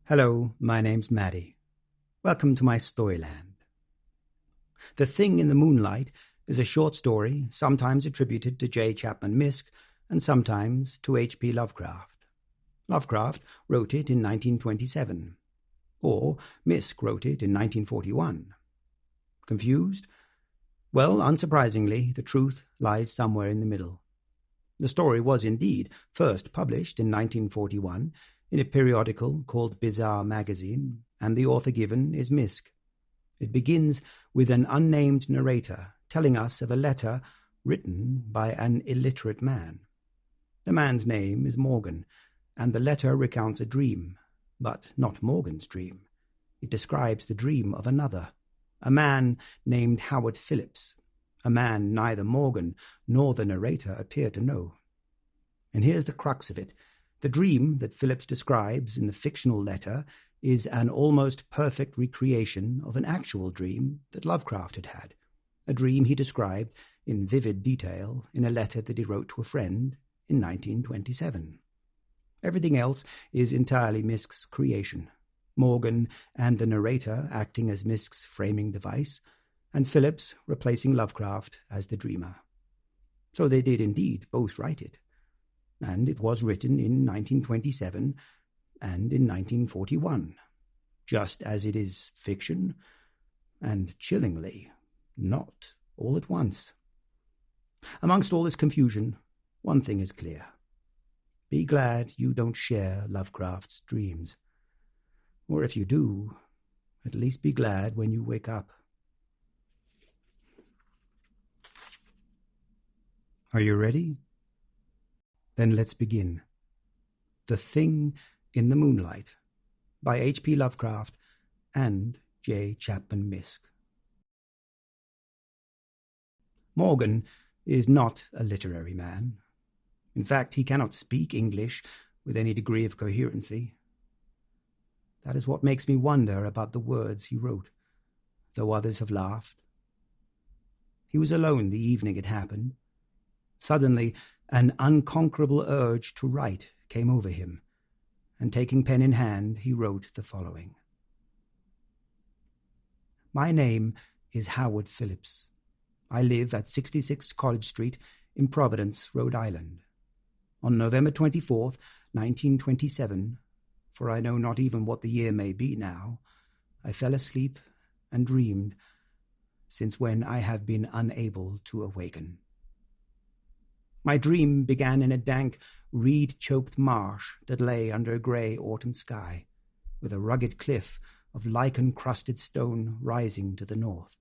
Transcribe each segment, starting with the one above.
Hello, my name's Mattie. Welcome to my Storyland. The Thing in the Moonlight is a short story sometimes attributed to Chapman Miske and sometimes to H.P. Lovecraft. Lovecraft wrote it in 1927, or Miske wrote it in 1941. Confused? Well, unsurprisingly, the truth lies somewhere in the middle. The story was indeed first published in 1941 in a periodical called Bizarre Magazine, and the author given is Miske. It begins with an unnamed narrator telling us of a letter written by an illiterate man. The man's name is Morgan, and the letter recounts a dream, but not Morgan's dream. It describes the dream of another, a man named Howard Phillips, a man neither Morgan nor the narrator appear to know. And here's the crux of it. The dream that Phillips describes in the fictional letter is an almost perfect recreation of an actual dream that Lovecraft had had, a dream he described in vivid detail in a letter that he wrote to a friend in 1927. Everything else is entirely Miske's creation, Morgan and the narrator acting as Miske's framing device, and Phillips replacing Lovecraft as the dreamer. So they did indeed both write it. And it was written in 1927 and in 1941, just as it is fiction, and chillingly, not all at once. Amongst all this confusion, one thing is clear. Be glad you don't share Lovecraft's dreams. Or if you do, at least be glad when you wake up. Are you ready? Then let's begin. The Thing in the Moonlight by H.P. Lovecraft and Chapman Miske. Morgan is not a literary man. In fact, he cannot speak English with any degree of coherency. That is what makes me wonder about the words he wrote, though others have laughed. He was alone the evening it happened. Suddenly, an unconquerable urge to write came over him, and taking pen in hand, he wrote the following. My name is Howard Phillips. I live at 66 College Street in Providence, Rhode Island. On November 24th, 1927, for I know not even what the year may be now, I fell asleep and dreamed, since when I have been unable to awaken. My dream began in a dank, reed-choked marsh that lay under a grey autumn sky, with a rugged cliff of lichen-crusted stone rising to the north.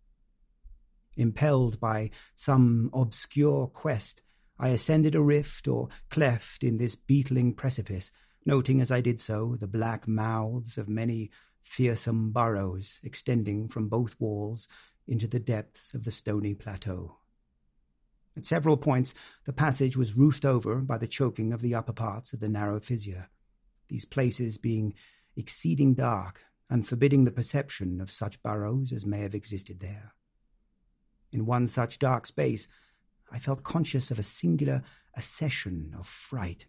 Impelled by some obscure quest, I ascended a rift or cleft in this beetling precipice, noting as I did so the black mouths of many fearsome burrows extending from both walls into the depths of the stony plateau. At several points, the passage was roofed over by the choking of the upper parts of the narrow fissure, these places being exceeding dark and forbidding the perception of such burrows as may have existed there. In one such dark space, I felt conscious of a singular accession of fright,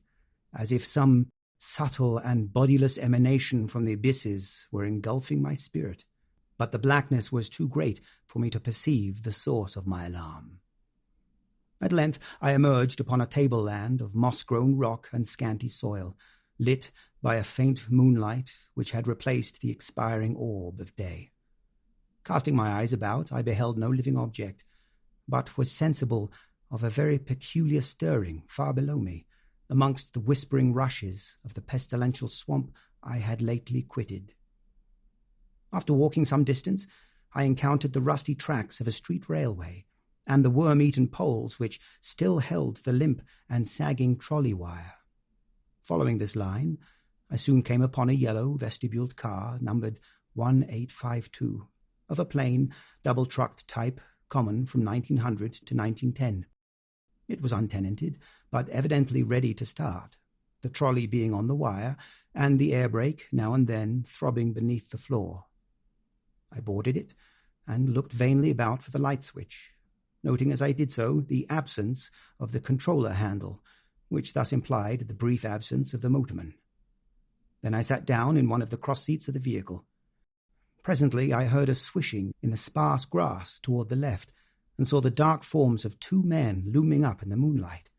as if some subtle and bodiless emanation from the abysses were engulfing my spirit, but the blackness was too great for me to perceive the source of my alarm. At length I emerged upon a tableland of moss-grown rock and scanty soil, lit by a faint moonlight which had replaced the expiring orb of day. Casting my eyes about, I beheld no living object, but was sensible of a very peculiar stirring far below me, amongst the whispering rushes of the pestilential swamp I had lately quitted. After walking some distance, I encountered the rusty tracks of a street railway, and the worm-eaten poles which still held the limp and sagging trolley wire. Following this line, I soon came upon a yellow vestibuled car numbered 1852, of a plain, double-trucked type common from 1900 to 1910. It was untenanted, but evidently ready to start, the trolley being on the wire, and the air brake now and then throbbing beneath the floor. I boarded it, and looked vainly about for the light switch, noting as I did so the absence of the controller handle, which thus implied the brief absence of the motorman. Then I sat down in one of the cross seats of the vehicle. Presently I heard a swishing in the sparse grass toward the left, and saw the dark forms of two men looming up in the moonlight.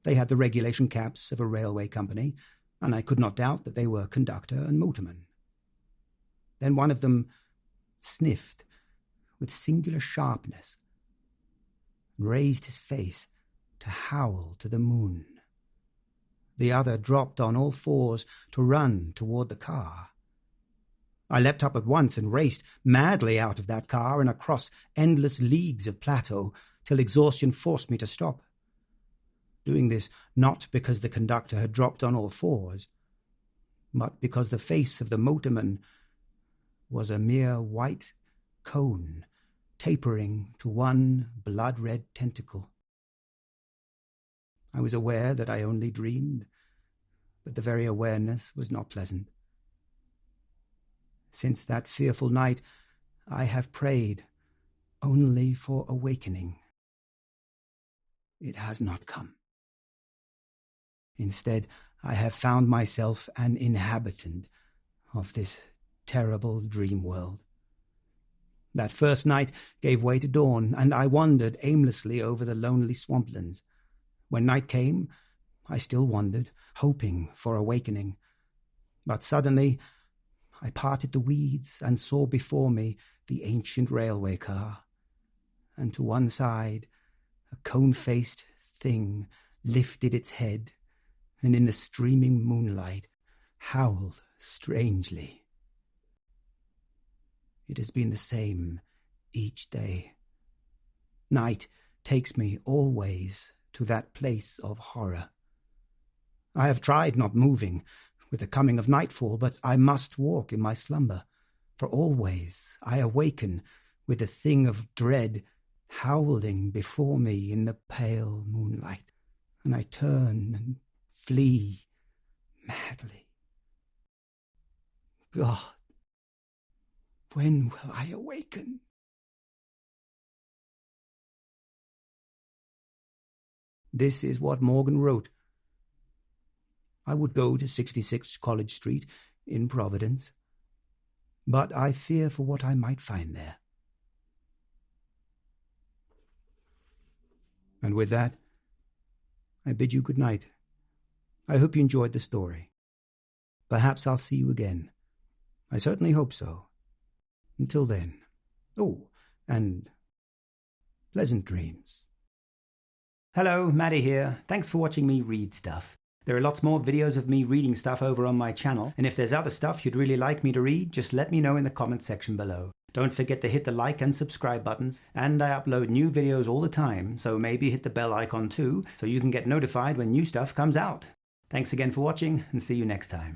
They had the regulation caps of a railway company, and I could not doubt that they were conductor and motorman. Then one of them sniffed with singular sharpness, and raised his face to howl to the moon. The other dropped on all fours to run toward the car. I leapt up at once and raced madly out of that car and across endless leagues of plateau till exhaustion forced me to stop. Doing this not because the conductor had dropped on all fours, but because the face of the motorman was a mere white cone tapering to one blood-red tentacle. I was aware that I only dreamed, but the very awareness was not pleasant. Since that fearful night, I have prayed only for awakening. It has not come. Instead, I have found myself an inhabitant of this terrible dream world. That first night gave way to dawn, and I wandered aimlessly over the lonely swamplands. When night came, I still wandered, hoping for awakening. But suddenly I parted the weeds and saw before me the ancient railway car, and to one side a cone-faced thing lifted its head, and in the streaming moonlight howled strangely. It has been the same each day. Night takes me always to that place of horror. I have tried not moving with the coming of nightfall, but I must walk in my slumber, for always I awaken with the thing of dread howling before me in the pale moonlight, and I turn and flee madly. God, when will I awaken? This is what Morgan wrote. I would go to 66 College Street in Providence, but I fear for what I might find there. And with that, I bid you good night. I hope you enjoyed the story. Perhaps I'll see you again. I certainly hope so. Until then. Oh, and pleasant dreams. Hello, Mattie here. Thanks for watching me read stuff. There are lots more videos of me reading stuff over on my channel, and if there's other stuff you'd really like me to read, just let me know in the comment section below. Don't forget to hit the like and subscribe buttons, and I upload new videos all the time, so maybe hit the bell icon too, so you can get notified when new stuff comes out. Thanks again for watching, and see you next time.